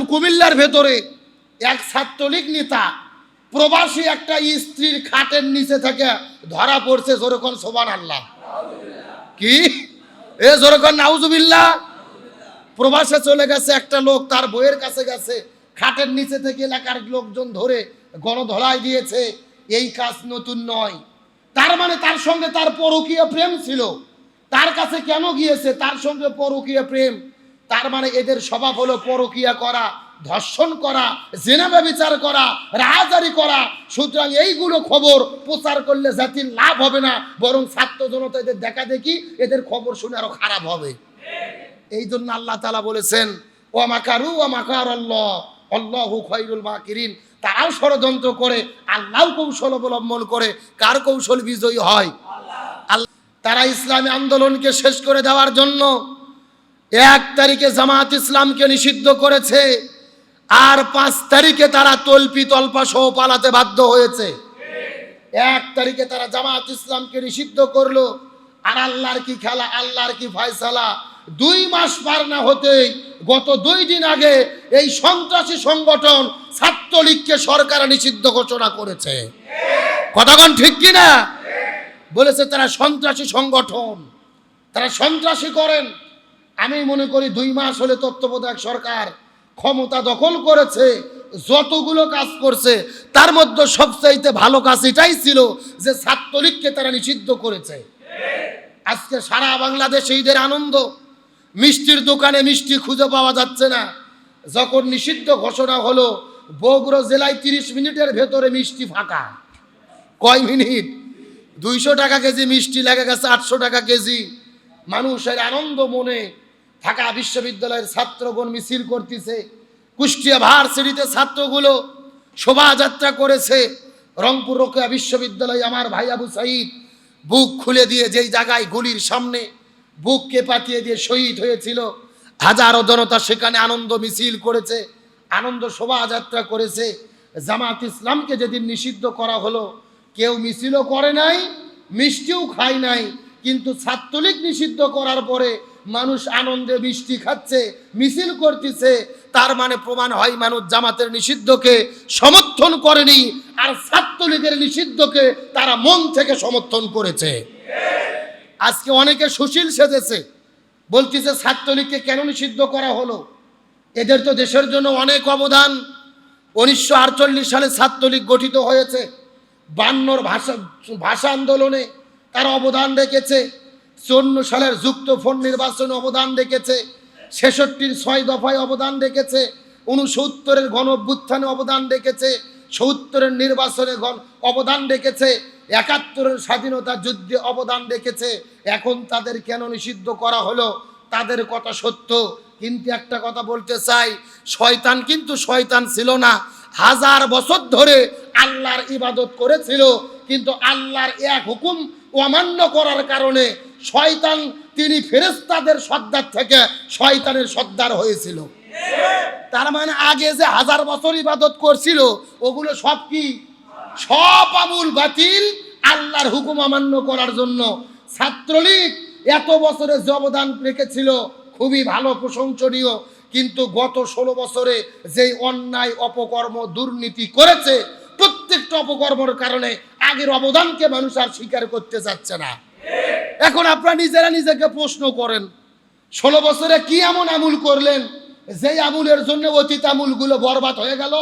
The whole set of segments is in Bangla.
কুমিল্লার ভেতরে এক ছাত্রলীগ নেতা প্রবাসী একটা স্ত্রীর খাটের নিচে থেকে ধরা পড়ছে। জোরকন সুবহানাল্লাহ। কি এ জোরকন নাউজুবিল্লাহ। প্রবাসে চলে গেছে একটা লোক, তার বইয়ের কাছে গেছে, খাটের নিচে থেকে এলাকার লোকজন ধরে গণধোলাই দিয়েছে। এই কাজ নতুন নয়। তার মানে তার সঙ্গে তার পরকীয় প্রেম ছিল। তার কাছে কেন গিয়েছে? তার সঙ্গে পরকীয় প্রেম। তার মানে এদের স্বভাব হলো পরকীয়া করা, ধর্ষণ করা, জিনা ব্যভিচার করা, রাহাজারি করা। সুতরাং এইগুলো খবর প্রচার করলে জাতির লাভ হবে না, বরং ছাত্র জনতা এদের দেখা দেখি এদের খবর শুনে আরো খারাপ হবে। এই জন্য আল্লাহ তাআলা বলেছেন ওয়া মাকারু ওয়া মাকার আল্লাহ আল্লাহু খায়রুল মাকিরিন। তারাও ষড়যন্ত্র করে, আল্লাহও কৌশল অবলম্বন করে। কার কৌশল বিজয়ী হয়? আল্লাহ। তারা ইসলামী আন্দোলনকে শেষ করে দেওয়ার জন্য 1 তারিখে জামাত ইসলামকে নিষিদ্ধ করেছে, আর 5 তারিখে তারা তল্পি তল্পা সহ পালাতে বাধ্য হয়েছে। 1 তারিখে তারা জামাত ইসলামকে নিষিদ্ধ করলো, আর আল্লাহর কি খেলা, আল্লাহর কি ফয়সালা। 2 মাস পার না হতেই গত 2 দিন আগে এই সন্ত্রাসী সংগঠন ছাত্রলীগকে সরকার নিষিদ্ধ ঘোষণা করেছে। কথাগণ ঠিক কিনা? বলেছে তারা সন্ত্রাসী সংগঠন, তারা সন্ত্রাসী করেন। আমি মনে করি 2 মাস হলে তত্ত্বাবধায়ক সরকার ক্ষমতা দখল করেছে, যতগুলো কাজ করছে তার মধ্যে সবচাইতে ভালো কাজ এটাই ছিল যে ছাত্রলীগকে তারা নিষিদ্ধ করেছে। আজকে সারা বাংলাদেশে ঈদের আনন্দ, মিষ্টির দোকানে মিষ্টি খুঁজে পাওয়া যাচ্ছে না। যখন নিষিদ্ধ ঘোষণা হলো, বগুড়া জেলায় 30 মিনিটের ভেতরে মিষ্টি ফাঁকা। কয় মিনিট? 200 টাকা কেজি মিষ্টি লেগে গেছে 800 টাকা কেজি। মানুষের আনন্দ মনে। ঢাকা বিশ্ববিদ্যালয়ের ছাত্রগণ মিছিল করতেছে, কুষ্টিয়া ভার্সিটিতে ছাত্রগুলো শোভাযাত্রা করেছে। রংপুর রোকেয়া বিশ্ববিদ্যালয়ে আমার ভাই আবু সাইদ বুক খুলে দিয়ে যেই জায়গায় গুলির সামনে বুককে পাতিয়ে দিয়ে শহীদ হয়েছিল, হাজারো জনতা সেখানে আনন্দ মিছিল করেছে, আনন্দ শোভাযাত্রা করেছে। জামাত ইসলামকে যেদিন নিষিদ্ধ করা হলো, কেউ মিছিলও করে নাই, মিষ্টিও খায় নাই। কিন্তু ছাত্রলীগ নিষিদ্ধ করার পরে মানুষ আনন্দে মিষ্টি খাচ্ছে, মিছিল করতেছে। তার মানে প্রমাণ হয় মানুষ জামাতের নিষিদ্ধকে সমর্থন করেনি, আর ছাত্রলীগের নিষিদ্ধকে তারা মন থেকে সমর্থন করেছে। আজকে অনেকে সুশীল সেজেছে, বলতেছে ছাত্রলীগকে কেন নিষিদ্ধ করা হলো? এদের তো দেশের জন্য অনেক অবদান। 1948 সালে ছাত্রলীগ গঠিত হয়েছে। 52 ভাষা আন্দোলনে তারা অবদান রেখেছে। 54 সালের যুক্ত ফোন নির্বাচনে অবদান রেখেছে। 66-র 6 দফায় অবদান রেখেছে। 69-এর গণ অভ্যুত্থানে অবদান রেখেছে। 70-এর নির্বাচনে অবদান রেখেছে। 71-এর স্বাধীনতা যুদ্ধে অবদান রেখেছে। এখন তাদের কেন নিষিদ্ধ করা হলো? তাদের কথা সত্য, কিন্তু একটা কথা বলতে চাই, শয়তান কিন্তু শয়তান ছিল না। 1000 বছর ধরে আল্লাহর ইবাদত করেছিল, কিন্তু আল্লাহর এক হুকুম অমান্য করার কারণে শয়তান তিনি ফেরেশতাদের সর্দার থেকে শয়তানের সর্দার হয়েছিল। তার মানে আগে যে 1000 বছর ইবাদত করছিল ওগুলো সব কি? সব আমুল বাতিল আল্লাহর হুকুম অমান্য করার জন্য। ছাত্রলীগ এত বছরে যে অবদান রেখেছিল খুবই ভালো, প্রশংসনীয়, কিন্তু গত 16 বছরে যেই অন্যায় অপকর্ম দুর্নীতি করেছে, প্রত্যেকটা অপকর্মের কারণে আগের অবদানকে মানুষ আর স্বীকার করতে চাচ্ছে না। এখন আপনারা নিজেরা নিজেকে প্রশ্ন করেন, 16 বছরে কি এমন আমুল করলেন যেই আমুলের জন্য অতীত আমুলগুলো বরবাদ হয়ে গেল?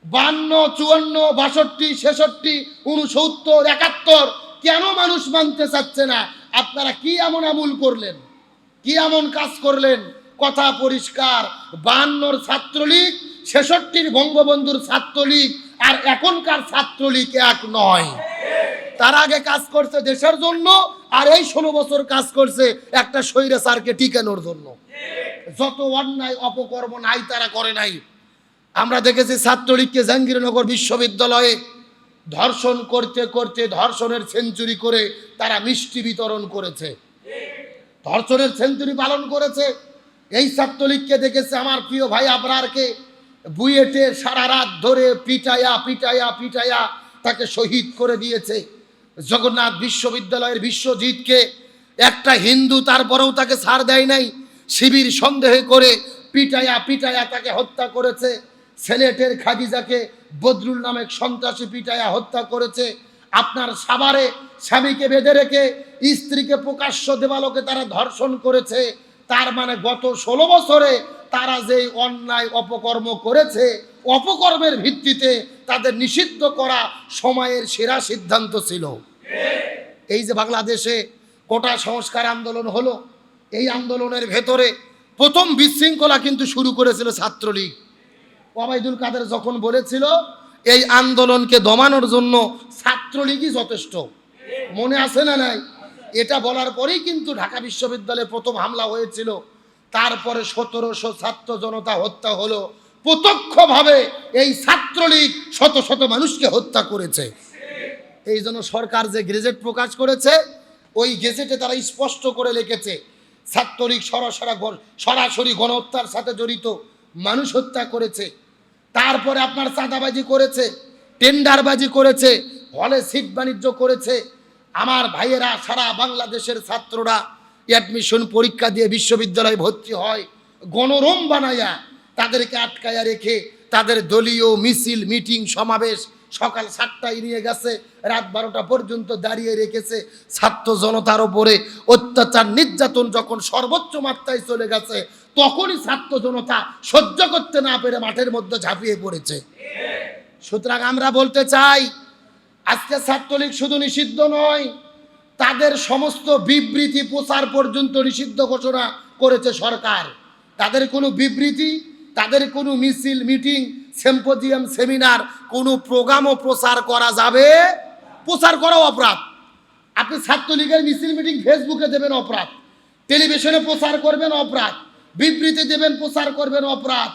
52, 54, 62, 66, 69, 71 কেন মানুষ মানতে চাচ্ছে না? আপনারা কি এমন আমুল করলেন, কি এমন কাজ করলেন? কথা পরিষ্কার, 52-র ছাত্রলীগ, 66-র বঙ্গবন্ধুর ছাত্রলীগ আর এখনকার ছাত্রলীগ এক নয়। তার আগে কাজ করছে দেশের জন্য, আর এই 16 বছর কাজ করছে একটা স্বৈরাচারকে টিকানোর জন্য। যত অন্যায় অপকর্ম নাই তারা করে নাই। আমরা দেখেছি ছাত্রলীগকে জাহাঙ্গীরনগর বিশ্ববিদ্যালয়ে ধর্ষণ করতে করতে ধর্ষণের সেঞ্চুরি করে তারা মিষ্টি বিতরণ করেছে, ধর্ষণের সেঞ্চুরি পালন করেছে। এই ছাত্রলীগকে দেখেছে আমার প্রিয় ভাই আবরারকে বুয়েটে সারা রাত ধরে পিটায়া পিটায়া পিটায়া তাকে শহীদ করে দিয়েছে। জগন্নাথ বিশ্ববিদ্যালয়ের বিশ্বজিৎকে একটা হিন্দু তারপরেও তাকে ছাড় দেয় নাই, শিবির সন্দেহ করে পিটায়া পিটায়া তাকে হত্যা করেছে। সিলেটের খাদিজাকে বদরুল নামে সন্ত্রাসী পিটায়া হত্যা করেছে। আপনার সাভারে স্বামীকে বেঁধে রেখে স্ত্রীকে প্রকাশ্য দেবালোকে তারা ধর্ষণ করেছে। তার মানে গত 16 বছরে তারা যে অন্যায় অপকর্ম করেছে, অপকর্মের ভিত্তিতে তাদের নিষিদ্ধ করা সময়ের সেরা সিদ্ধান্ত ছিল। এই যে বাংলাদেশে কোটা সংস্কার আন্দোলন হলো, এই আন্দোলনের ভেতরে প্রথম বিশৃঙ্খলা কিন্তু শুরু করেছিল ছাত্রলীগ। ওবায়দুল কাদের যখন বলেছিল এই আন্দোলনকে দমানোর জন্য ছাত্রলীগই যথেষ্ট, মনে আছে না নাই? এটা বলার পরেই কিন্তু ঢাকা বিশ্ববিদ্যালয়ে প্রথম হামলা হয়েছিল। তারপরে 1700 ছাত্র জনতা হত্যা হলো। প্রত্যক্ষভাবে এই ছাত্রলীগ শত শত মানুষকে হত্যা করেছে। এই জন্য সরকার যে গেজেট প্রকাশ করেছে, ওই গেজেটে তারা স্পষ্ট করে লিখেছে ছাত্রলীগ সরাসরি গণহত্যার সাথে জড়িত, মানুষ হত্যা করেছে। তারপরে আপনার চাঁদাবাজি করেছে, টেন্ডারবাজি করেছে, হলে সিট বাণিজ্য করেছে। আমার ভাইয়েরা, সারা বাংলাদেশের ছাত্ররা অ্যাডমিশন পরীক্ষা দিয়ে বিশ্ববিদ্যালয়ে ভর্তি হয়, গণরম বানায়া তাদেরকে আটকায়া রেখে তাদের দলীয় মিছিল মিটিং সমাবেশ সকাল 7টায় নিয়ে গেছে, রাত 12টা পর্যন্ত দাঁড়িয়ে রেখেছে। ছাত্র জনতার উপরে অত্যাচার নির্যাতন যখন সর্বোচ্চ মাত্রায় চলে গেছে, তখনই ছাত্র জনতা সহ্য করতে না পেরে মাঠের মধ্যে ঝাঁপিয়ে পড়েছে। সুতরাং আমরা বলতে চাই, আজকে ছাত্রলীগ শুধু নিষিদ্ধ নয়, তাদের সমস্ত বিবৃতি প্রচার পর্যন্ত নিষিদ্ধ ঘোষণা করেছে সরকার। তাদের কোনো বিবৃতি, তাদের কোনো মিছিল মিটিং, সিম্পোজিয়াম, সেমিনার, কোনো প্রোগ্রামও প্রচার করা যাবে। প্রচার করাও অপরাধ। আপনি ছাত্রলীগের মিছিল মিটিং ফেসবুকে দেবেন অপরাধ, টেলিভিশনে প্রচার করবেন অপরাধ, বিবৃতি দেবেন প্রচার করবেন অপরাধ।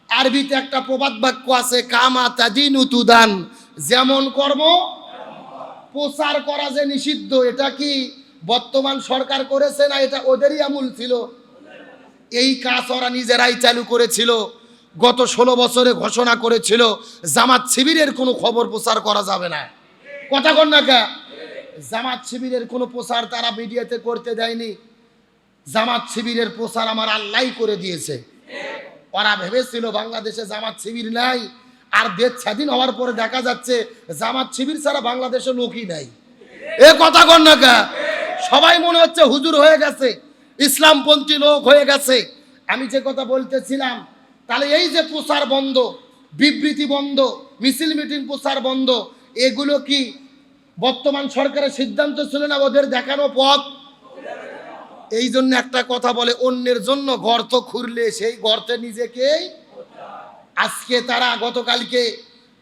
আরবিতে একটা প্রবাদ বাক্য আছে, কামা তাদিনু তুদান, যেমন কর্ম। প্রচার করা যে নিষিদ্ধ, এটা কি বর্তমান সরকার করেছে না এটা ওদেরই আমল ছিল? এই কাজ ওরা নিজেরাই চালু করেছিল। গত 16 বছরে ঘোষণা করেছিল জামাত শিবিরের কোনো খবর প্রচার করা যাবে না। কথা কন না কে? জামাত শিবিরের কোনো প্রচার তারা মিডিয়াতে করতে দেয়নি। জামাত শিবিরের প্রচার আমার আল্লাহ করে দিয়েছে। ওরা ভেবেছিল বাংলাদেশে জামাত শিবির নাই, আর দেশ স্বাধীন হওয়ার পরে দেখা যাচ্ছে জামাত শিবির ছাড়া বাংলাদেশে লোকই নাই। এ কথা কন না কে? সবাই মনে হচ্ছে হুজুর হয়ে গেছে, ইসলামপন্থী লোক হয়ে গেছে। আমি যে কথা বলতেছিলাম, তাহলে এই যে প্রচার বন্ধ, বিবৃতি বন্ধ, মিছিল মিটিং প্রচার বন্ধ, এগুলো কি বর্তমান সরকারের সিদ্ধান্ত ছিল না ওদের দেখানো পথ? এই জন্য একটা কথা বলে, অন্যের জন্য গর্ত খুঁড়লে সেই গর্তে নিজেকেই। আজকে তারা গতকালকে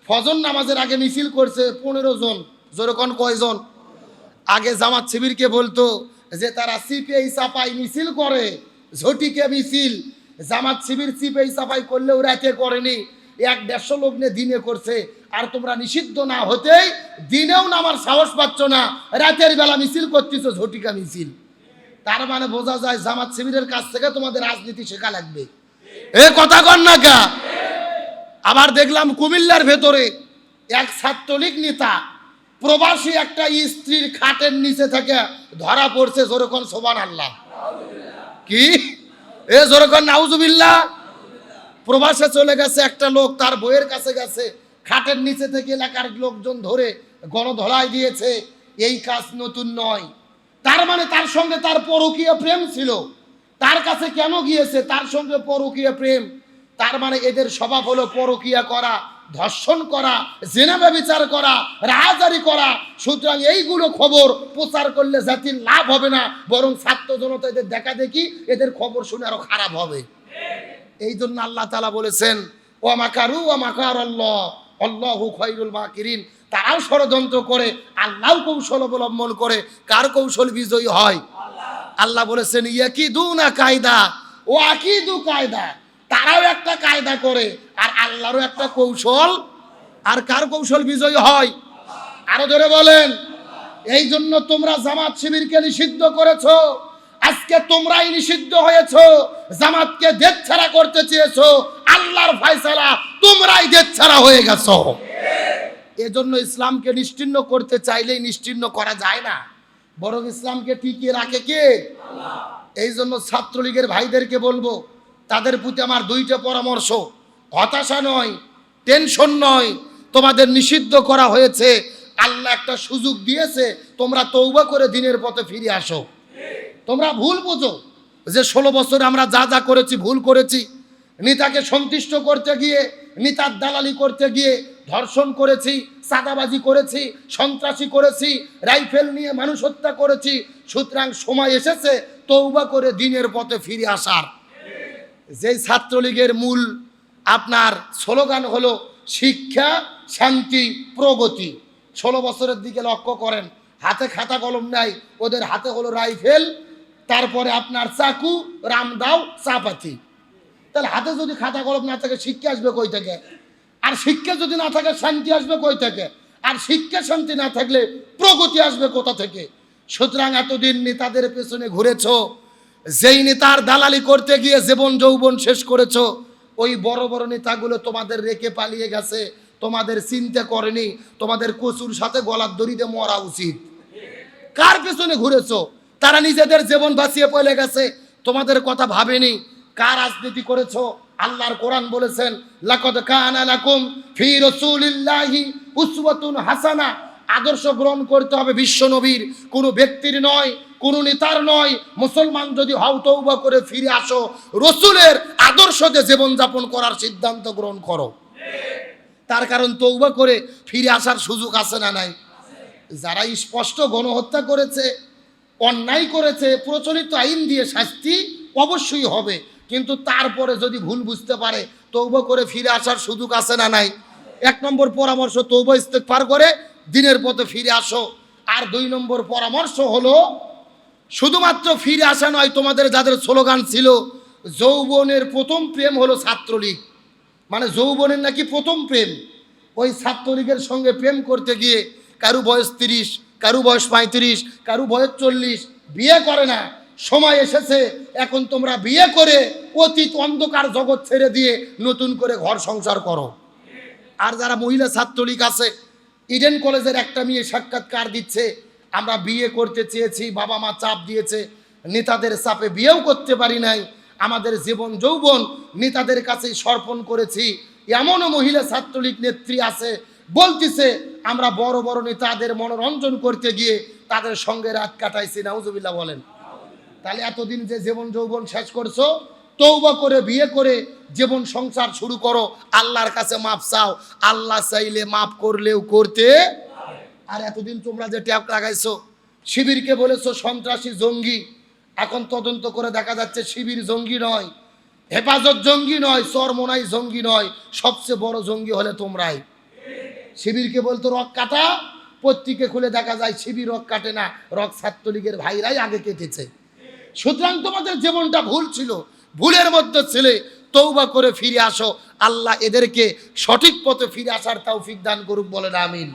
ফজর নামাজের আগে মিছিল করছে 15 জন। যেরকম কয়জন? আগে জামাত শিবিরকে বলতো যে তারা সিপিআই চাপাই মিছিল করে, ঝটিকে মিছিল। জামাত শিবির সিপিআই চাপাই করলেও রাতে করেনি, 100-150 লোক নিয়ে দিনে করছে। আর তোমরা নিষিদ্ধ না হতেই দিনেও নামার সাহস পাচ্ছ না, রাতের বেলা মিছিল করতেছ, ঝটিকা মিছিল। তার মানে বোঝা যায় জামাত শিবিরের কাছ থেকে তোমাদের রাজনীতি শেখা লাগবে। এ কথা কন না কা? আবার দেখলাম কুমিল্লার ভেতরে এক ছাত্রলীগ নেতা প্রবাসী একটা স্ত্রীর খাটের নিচে থেকে ধরা পড়ছে। যেরকম সুবহানাল্লাহ। কি এ যেরকম নাউজুবিল্লাহ। প্রবাসে চলে গেছে একটা লোক, তার বইয়ের কাছে গেছে, খাটের নিচে থেকে এলাকার লোকজন ধরে গণধলাই দিয়েছে। এই কাজ নতুন নয়। তার মানে তার সঙ্গে তার পরকীয় প্রেম ছিল। তার কাছে কেন গিয়েছে? তার সঙ্গে পরকীয় প্রেম। তার মানে এদের স্বভাব হলো পরকীয়া করা, ধর্ষণ করা, জিনা ব্যভিচার করা, রাহাজারি করা। সুতরাং এইগুলো খবর প্রচার করলে জাতির লাভ হবে না, বরং ছাত্র জনতা এদের দেখা দেখি এদের খবর শুনে আরো খারাপ হবে। এই জন্য আল্লাহ তাআলা বলেছেন, ওয়া মাকারু ওয়া মাকারাল্লাহ আল্লাহু খায়রুল মাকিরিন। তারাও ষড়যন্ত্র করে, আল্লাহও কৌশল অবলম্বন করে। কার কৌশল বিজয়ী হয়? আল্লাহ বলেছেন ইয়াকিদুনা কায়দা ও আকিদু কায়দা। তারাও একটা কায়দা করে, আর আল্লাহরও একটা কৌশল। আর কার কৌশল বিজয়ী হয়? আরো জোরে বলেন। এই জন্য তোমরা জামাত শিবিরকে নিষিদ্ধ করেছো। আজকে তোমরাই নিষিদ্ধ হয়েছো। জামাতকে দেশ ছাড়া করতে চেয়েছো, আল্লাহর ফয়সালা, তোমরাই দেশ ছাড়া হয়ে গেছো। এজন্য ইসলামকে নিশ্চিহ্ন করতে চাইলেই নিশ্চিহ্ন করা যায় না, বরং ইসলামকে টিকিয়ে রাখে কে? আল্লাহ। এই জন্য ছাত্রলীগের ভাইদেরকে বলবো, তাদের প্রতি আমার দুইটা পরামর্শ, হতাশা নয়, টেনশন নয়, তোমাদের নিষিদ্ধ করা হয়েছে, আল্লাহ একটা সুযোগ দিয়েছে, তোমরা তওবা করে দিনের পথে ফিরে আসো। তোমরা ভুল বোঝো যে 16 বছরে আমরা যা যা করেছি ভুল করেছি, নেতাকে সন্তুষ্ট করতে গিয়ে, নেতার দালালি করতে গিয়ে ধর্ষণ করেছি, চাঁদাবাজি করেছি, সন্ত্রাসী করেছি, রাইফেল নিয়ে মানুষ হত্যা করেছি। সুতরাং সময় এসেছে তওবা করে দিনের পথে ফিরে আসার। যেই ছাত্রলীগের মূল আপনার স্লোগান হলো শিক্ষা, শান্তি, প্রগতি। 16 বছরের দিকে লক্ষ্য করেন, হাতে খাতা কলম নাই, ওদের হাতে হলো রাইফেল, তারপরে আপনার চাকু, রামদাও, চাপাতি। তাহলে হাতে যদি খাতা কলম না থাকে শিক্ষা আসবে কই থেকে? আর শিক্ষা যদি না থাকে শান্তি আসবে কই থেকে? আর শিক্ষা শান্তি না থাকলে প্রগতি আসবে কোথা থেকে? সুতরাং এতদিন নেতাদের পেছনে ঘুরেছো, যেই নেতার দালালি করতে গিয়ে জীবন যৌবন শেষ করেছো, ওই বড় বড় নেতাগুলো তোমাদের রেখে পালিয়ে গেছে, তোমাদের চিন্তা করেনি, তোমাদের কচুর সাথে গলার দড়িতে মরা উচিত। কার পেছনে ঘুরেছো? তারা নিজেদের জীবন বাঁচিয়ে পড়ে গেছে, তোমাদের কথা ভাবেনি। কার রাজনীতি করেছো? আল্লাহর কোরআন বলেছেন, লাকাদ কানা লাকুম ফি রাসূলিল্লাহি উসওয়াতুন হাসানা। আদর্শ গ্রহণ করতে হবে বিশ্ব নবীর, কোনো ব্যক্তির নয়, কোনো নেতার নয়। মুসলমান যদি হও তওবা করে ফিরে আসো, রসুলের আদর্শতে জীবনযাপন করার সিদ্ধান্ত গ্রহণ করো। তার কারণ তওবা করে ফিরে আসার সুযোগ আছে না নাই? যারা স্পষ্ট গণহত্যা করেছে, অন্যায় করেছে, প্রচলিত আইন দিয়ে শাস্তি অবশ্যই হবে, কিন্তু তারপরে যদি ভুল বুঝতে পারে তওবা করে ফিরে আসার সুযোগ আছে না নাই? 1 নম্বর পরামর্শ, তওবা ইস্তেগফার করে দিনের পথে ফিরে আসো। আর 2 নম্বর পরামর্শ হলো শুধুমাত্র ফিরে আসা নয়, তোমাদের যাদের স্লোগান ছিল যৌবনের প্রথম প্রেম হলো ছাত্রলীগ, মানে যৌবনের নাকি প্রথম প্রেম, ওই ছাত্রলীগের সঙ্গে প্রেম করতে গিয়ে কারু বয়স 30, কারু বয়স 35, কারু বয়স 40, বিয়ে করে না। সময় এসেছে এখন তোমরা বিয়ে করে অতীত অন্ধকার জগৎ ছেড়ে দিয়ে নতুন করে ঘর সংসার করো। আর যারা মহিলা ছাত্রলীগ আছে, ইডেন কলেজের একটা মেয়ে সাক্ষাৎকার দিচ্ছে, আমরা বিয়ে করতে চেয়েছি, বাবা মা চাপ দিয়েছে, নেতাদের চাপে বিয়েও করতে পারি নাই, আমাদের জীবন যৌবন নেতাদের কাছেই সমর্পণ করেছি। এমনও মহিলা ছাত্রলীগ নেত্রী আছে, বলতেছে আমরা বড় বড় নেতাদের মনোরঞ্জন করতে গিয়ে তাদের সঙ্গে রাত কাটাইছি। নাউজুবিল্লাহ বলেন। তাহলে এতদিন যে জীবন যৌবন শেষ করছো, তওবা করে বিয়ে করে জীবন সংসার শুরু করো, আল্লাহর কাছে মাপ চাও, আল্লাহ চাইলে মাপ করলেও করতে। আর এতদিন তোমরা যে ট্যাপ লাগাইছো, শিবিরকে বলেছো সন্ত্রাসী জঙ্গি, এখন তদন্ত করে দেখা যাচ্ছে শিবির জঙ্গি নয়, হেফাজত জঙ্গি নয়, চরমোনাই জঙ্গি নয়, সবচেয়ে বড় জঙ্গি হলে তোমরাই। শিবিরকে বলতো রক কাটা, পত্রিকা খুলে দেখা যায় শিবির রক কাটে না, রক ছাত্রলীগের ভাইরাই আগে কেটেছে। সুতরাং তোমাদের জীবনটা ভুল ছিল, ভুলের মধ্যে ছিলে, তওবা করে ফিরে আসো। আল্লাহ এদেরকে সঠিক পথে ফিরে আসার তৌফিক দান করুক, বলেন আমিন।